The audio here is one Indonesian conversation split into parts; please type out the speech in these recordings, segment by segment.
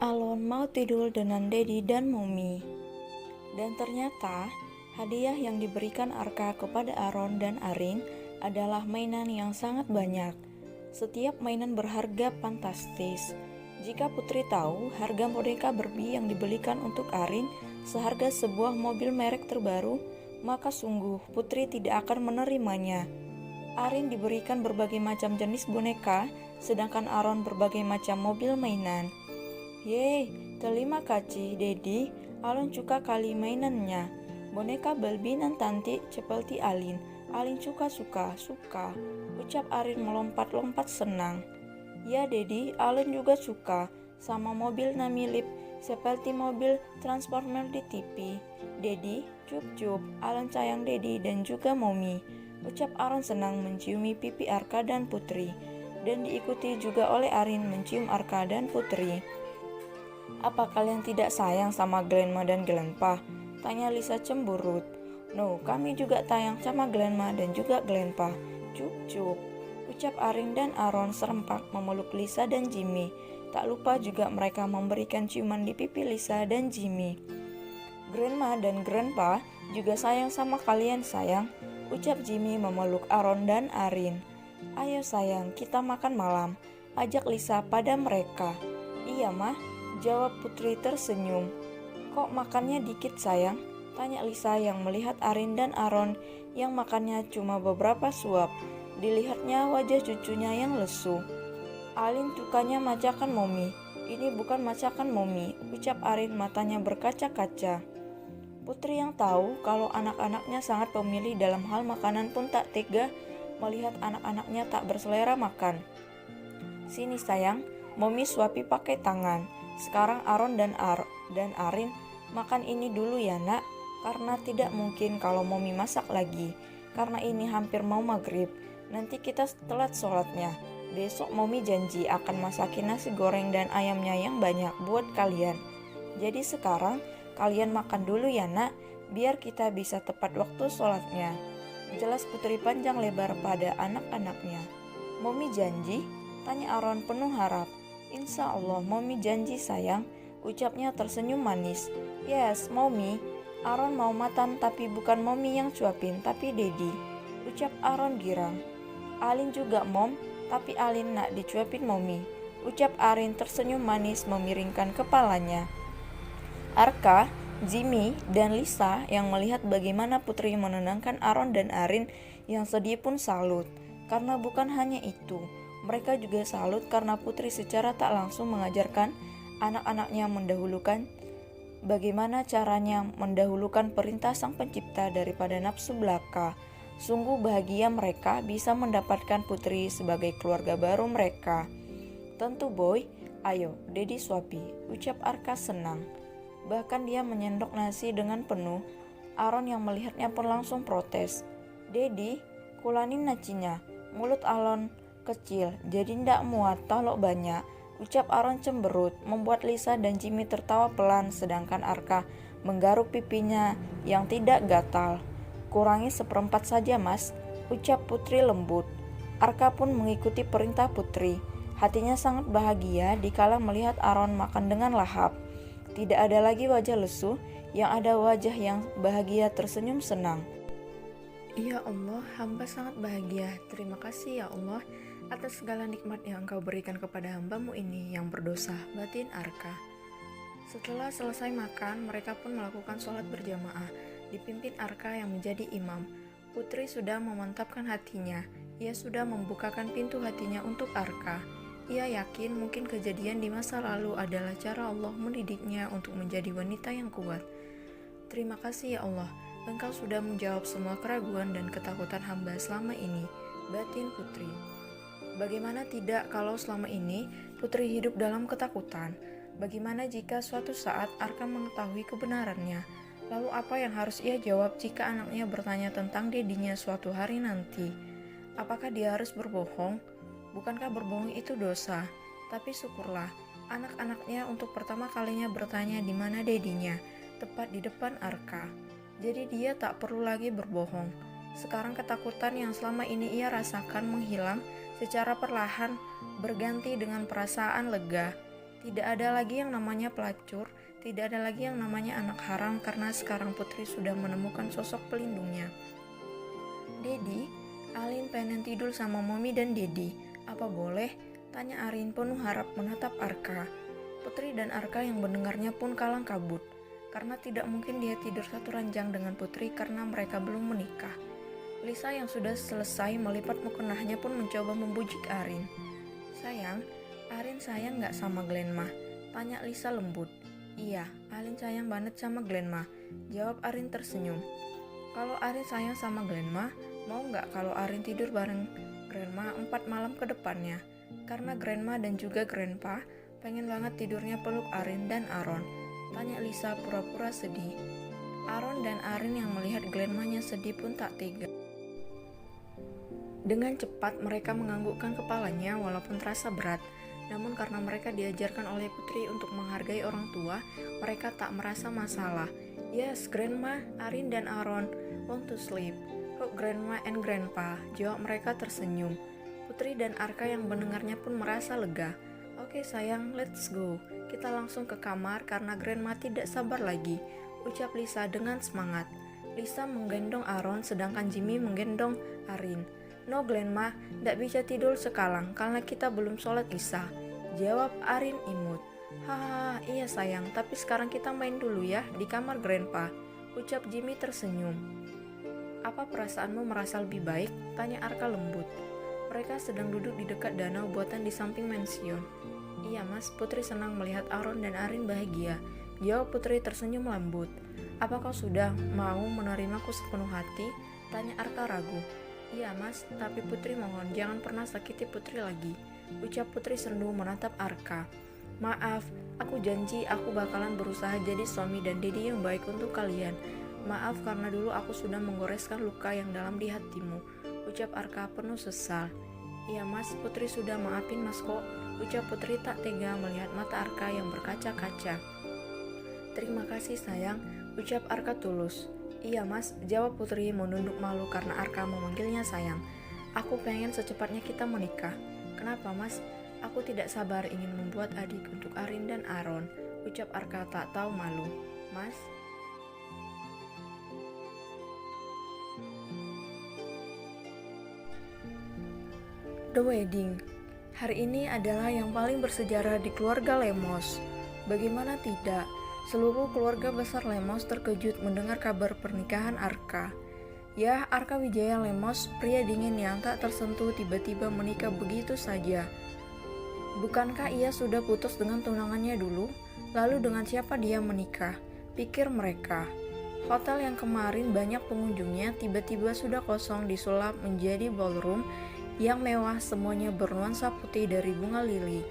Alon mau tidur dengan Dedi dan Mumi. Dan ternyata, hadiah yang diberikan Arka kepada Aron dan Arin adalah mainan yang sangat banyak. Setiap mainan berharga fantastis. Jika Putri tahu harga boneka Barbie yang dibelikan untuk Arin seharga sebuah mobil merek terbaru, maka sungguh Putri tidak akan menerimanya. Arin diberikan berbagai macam jenis boneka, sedangkan Aron berbagai macam mobil mainan. Yeay, terima kasih Dedi, Alin suka kali mainannya. Boneka Barbie nan cantik seperti Alin. Alin suka, ucap Arin melompat-lompat senang. Ya Dedi, Alin juga suka sama mobil Namilip seperti mobil Transformer di TV. Dedi, cup-cup, Alin sayang Dedi dan juga Momi. Ucap Aron senang menciumi pipi Arka dan Putri, dan diikuti juga oleh Arin mencium Arka dan Putri. Apa kalian tidak sayang sama Grandma dan Grandpa? Tanya Lisa cemburut. No, kami juga sayang sama Grandma dan juga Grandpa. Cup-cup, ucap Arin dan Aron serempak memeluk Lisa dan Jimmy. Tak lupa juga mereka memberikan ciuman di pipi Lisa dan Jimmy. Grandma dan Grandpa juga sayang sama kalian sayang, ucap Jimmy memeluk Aron dan Arin. Ayo sayang, kita makan malam, ajak Lisa pada mereka. Iya mah, jawab Putri tersenyum. Kok makannya dikit sayang? Tanya Lisa yang melihat Arin dan Aron yang makannya cuma beberapa suap. Dilihatnya wajah cucunya yang lesu. Alin sukanya masakan Momi. Ini bukan masakan Momi, ucap Arin matanya berkaca-kaca. Putri yang tahu kalau anak-anaknya sangat pemilih dalam hal makanan pun tak tega melihat anak-anaknya tak berselera makan. Sini sayang, Momi suapi pakai tangan. Sekarang Aron dan Arin makan ini dulu ya nak, karena tidak mungkin kalau Momi masak lagi. Karena ini hampir mau maghrib, nanti kita telat sholatnya. Besok Momi janji akan masakin nasi goreng dan ayamnya yang banyak buat kalian. Jadi sekarang kalian makan dulu ya nak, biar kita bisa tepat waktu sholatnya. Jelas Putri panjang lebar pada anak-anaknya. Momi janji? Tanya Aron penuh harap. Insya Allah Momi janji sayang, ucapnya tersenyum manis. Yes, Momi. Aron mau makan tapi bukan Momi yang suapin, tapi Dedi, ucap Aron girang. Alin juga Mom, tapi Alin nak dicuapin Momi, ucap Arin tersenyum manis memiringkan kepalanya. Arka, Jimmy, dan Lisa yang melihat bagaimana Putri menenangkan Aron dan Arin yang sedih pun salut. Karena bukan hanya itu, mereka juga salut karena Putri secara tak langsung mengajarkan anak-anaknya bagaimana caranya mendahulukan perintah Sang Pencipta daripada nafsu belaka. Sungguh bahagia mereka bisa mendapatkan Putri sebagai keluarga baru mereka. Tentu boy, ayo Dedi suapi, ucap Arka senang. Bahkan dia menyendok nasi dengan penuh. Aron yang melihatnya pun langsung protes. Dedi, kulanin nacinya. Mulut Alon kecil, jadi ndak muat tolok banyak, ucap Aron cemberut, membuat Lisa dan Jimmy tertawa pelan sedangkan Arka menggaruk pipinya yang tidak gatal. Kurangi seperempat saja mas, ucap Putri lembut. Arka pun mengikuti perintah Putri. Hatinya sangat bahagia dikala melihat Aron makan dengan lahap. Tidak ada lagi wajah lesu, yang ada wajah yang bahagia tersenyum senang. Ya Allah, hamba sangat bahagia. Terima kasih ya Allah atas segala nikmat yang Engkau berikan kepada hambamu ini yang berdosa, batin Arka. Setelah selesai makan, mereka pun melakukan sholat berjamaah, dipimpin Arka yang menjadi imam. Putri sudah memantapkan hatinya, ia sudah membukakan pintu hatinya untuk Arka. Ia yakin mungkin kejadian di masa lalu adalah cara Allah mendidiknya untuk menjadi wanita yang kuat. Terima kasih ya Allah, Engkau sudah menjawab semua keraguan dan ketakutan hamba selama ini, batin Putri. Bagaimana tidak kalau selama ini Putri hidup dalam ketakutan? Bagaimana jika suatu saat Arka mengetahui kebenarannya? Lalu apa yang harus ia jawab jika anaknya bertanya tentang dedinya suatu hari nanti? Apakah dia harus berbohong? Bukankah berbohong itu dosa? Tapi syukurlah, anak-anaknya untuk pertama kalinya bertanya di mana dedinya, tepat di depan Arka. Jadi dia tak perlu lagi berbohong. Sekarang ketakutan yang selama ini ia rasakan menghilang secara perlahan, berganti dengan perasaan lega. Tidak ada lagi yang namanya pelacur, tidak ada lagi yang namanya anak haram karena sekarang Putri sudah menemukan sosok pelindungnya. Dedi, Alin pengen tidur sama Mommy dan Dedi. Apa boleh? Tanya Arin penuh harap menatap Arka. Putri dan Arka yang mendengarnya pun kalang kabut. Karena tidak mungkin dia tidur satu ranjang dengan Putri karena mereka belum menikah. Lisa yang sudah selesai melipat mukenahnya pun mencoba membujuk Arin. Sayang, Arin sayang gak sama Glenma? Tanya Lisa lembut. Iya, Arin sayang banget sama Glenma, jawab Arin tersenyum. Kalau Arin sayang sama Glenma, mau gak kalau Arin tidur bareng Grandma 4 malam ke depannya? Karena Grandma dan juga Grandpa pengen banget tidurnya peluk Arin dan Aaron. Tanya Lisa pura-pura sedih. Aaron dan Arin yang melihat Glenmanya sedih pun tak tega. Dengan cepat mereka menganggukkan kepalanya walaupun terasa berat. Namun karena mereka diajarkan oleh Putri untuk menghargai orang tua, mereka tak merasa masalah. Yes, Grandma, Arin dan Aaron want to sleep. Oh, Grandma and Grandpa, jawab mereka tersenyum. Putri dan Arka yang mendengarnya pun merasa lega. Oke sayang, let's go. Kita langsung ke kamar karena Grandma tidak sabar lagi, ucap Lisa dengan semangat. Lisa menggendong Aaron sedangkan Jimmy menggendong Arin. No Grandma, ndak bisa tidur sekarang karena kita belum sholat isya, jawab Arin imut. Hahaha, iya sayang, tapi sekarang kita main dulu ya di kamar Grandpa, ucap Jimmy tersenyum. Apa perasaanmu merasa lebih baik? Tanya Arka lembut. Mereka sedang duduk di dekat danau buatan di samping mansion. Iya mas, Putri senang melihat Aaron dan Arin bahagia, jawab Putri tersenyum lembut. Apa kau sudah mau menerimaku sepenuh hati? Tanya Arka ragu. Iya mas, tapi Putri mohon jangan pernah sakiti Putri lagi, ucap Putri sendu menatap Arka. Maaf, aku janji aku bakalan berusaha jadi suami dan dedi yang baik untuk kalian. Maaf karena dulu aku sudah menggoreskan luka yang dalam di hatimu, ucap Arka penuh sesal. Iya mas, Putri sudah maafin mas kok, ucap Putri tak tega melihat mata Arka yang berkaca-kaca. Terima kasih sayang, ucap Arka tulus. Iya mas, jawab Putri menunduk malu karena Arka memanggilnya sayang. Aku pengen secepatnya kita menikah. Kenapa mas? Aku tidak sabar ingin membuat adik untuk Arin dan Aaron, ucap Arka tak tahu malu. Mas? The Wedding. Hari ini adalah yang paling bersejarah di keluarga Lemos. Bagaimana tidak? Seluruh keluarga besar Lemos terkejut mendengar kabar pernikahan Arka. Ya, Arka Wijaya Lemos, pria dingin yang tak tersentuh tiba-tiba menikah begitu saja. Bukankah ia sudah putus dengan tunangannya dulu? Lalu dengan siapa dia menikah? Pikir mereka. Hotel yang kemarin banyak pengunjungnya tiba-tiba sudah kosong disulap menjadi ballroom yang mewah, semuanya bernuansa putih dari bunga lili.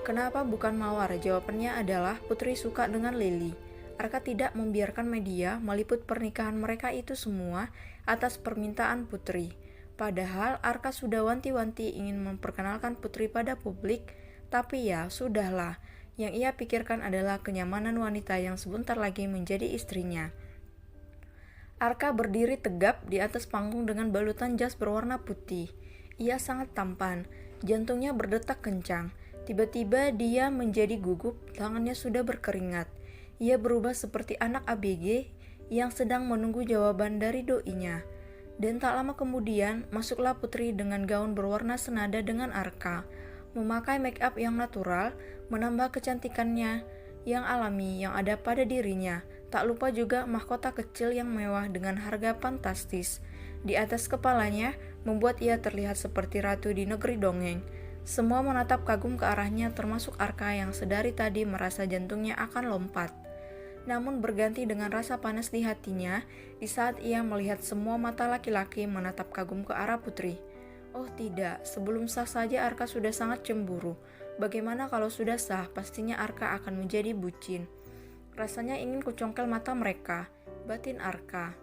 Kenapa bukan mawar? Jawabannya adalah Putri suka dengan lili. Arka tidak membiarkan media meliput pernikahan mereka itu semua atas permintaan Putri. Padahal Arka sudah wanti-wanti ingin memperkenalkan Putri pada publik, tapi ya sudahlah. Yang ia pikirkan adalah kenyamanan wanita yang sebentar lagi menjadi istrinya. Arka berdiri tegap di atas panggung dengan balutan jas berwarna putih. Ia sangat tampan, jantungnya berdetak kencang. Tiba-tiba dia menjadi gugup, tangannya sudah berkeringat. Ia berubah seperti anak ABG yang sedang menunggu jawaban dari doinya. Dan tak lama kemudian, masuklah Putri dengan gaun berwarna senada dengan Arka. Memakai make up yang natural, menambah kecantikannya yang alami yang ada pada dirinya. Tak lupa juga mahkota kecil yang mewah dengan harga fantastis. Di atas kepalanya, membuat ia terlihat seperti ratu di negeri dongeng. Semua menatap kagum ke arahnya termasuk Arka yang sedari tadi merasa jantungnya akan lompat. Namun berganti dengan rasa panas di hatinya di saat ia melihat semua mata laki-laki menatap kagum ke arah Putri. Oh tidak, sebelum sah saja Arka sudah sangat cemburu. Bagaimana kalau sudah sah, pastinya Arka akan menjadi bucin. Rasanya ingin kucongkel mata mereka, batin Arka.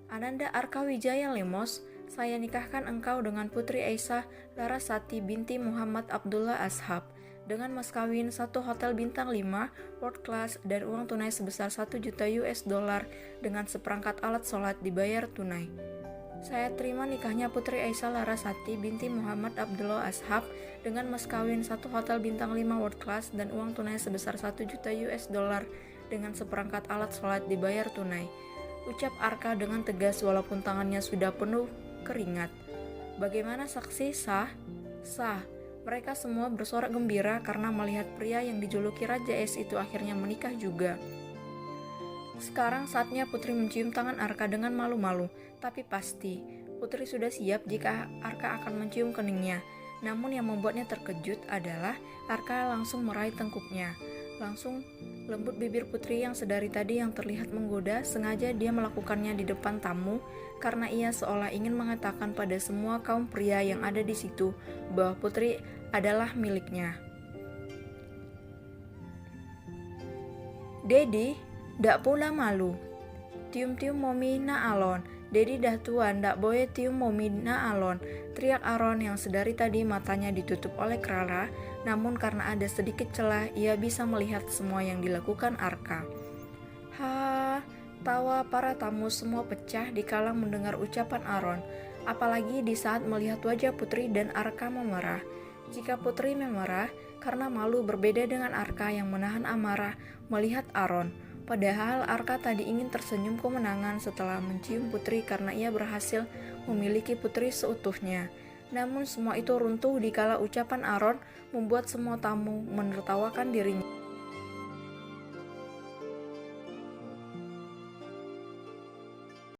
Ananda Arka Wijaya Lemos, saya nikahkan engkau dengan Putri Aisyah Larasati binti Muhammad Abdullah Ashab dengan mas kawin 1 hotel bintang 5 world class dan uang tunai sebesar $1 juta dengan seperangkat alat sholat dibayar tunai. Saya terima nikahnya Putri Aisyah Larasati binti Muhammad Abdullah Ashab dengan mas kawin satu hotel bintang 5 world class dan uang tunai sebesar 1 juta US dollar dengan seperangkat alat sholat dibayar tunai. Ucap Arka dengan tegas walaupun tangannya sudah penuh keringat. Bagaimana saksi? Sah? Sah. Mereka semua bersorak gembira karena melihat pria yang dijuluki Raja Es itu akhirnya menikah juga. Sekarang saatnya Putri mencium tangan Arka dengan malu-malu, tapi pasti Putri sudah siap jika Arka akan mencium keningnya. Namun yang membuatnya terkejut adalah Arka langsung meraih tengkuknya. Langsung lembut bibir Putri yang sedari tadi yang terlihat menggoda, sengaja dia melakukannya di depan tamu karena ia seolah ingin mengatakan pada semua kaum pria yang ada di situ bahwa Putri adalah miliknya. Dedi, dak pula malu. Tium-tium momi na alon. Dedi dah tua, ndak boleh tium momi na alon. Teriak Aaron yang sedari tadi matanya ditutup oleh Clara, namun karena ada sedikit celah, ia bisa melihat semua yang dilakukan Arka. Ha, tawa para tamu semua pecah dikala mendengar ucapan Aaron, apalagi di saat melihat wajah Putri dan Arka memerah. Jika Putri memerah, karena malu berbeda dengan Arka yang menahan amarah melihat Aaron. Padahal Arka tadi ingin tersenyum kemenangan setelah mencium Putri karena ia berhasil memiliki Putri seutuhnya. Namun semua itu runtuh dikala ucapan Aaron membuat semua tamu menertawakan dirinya.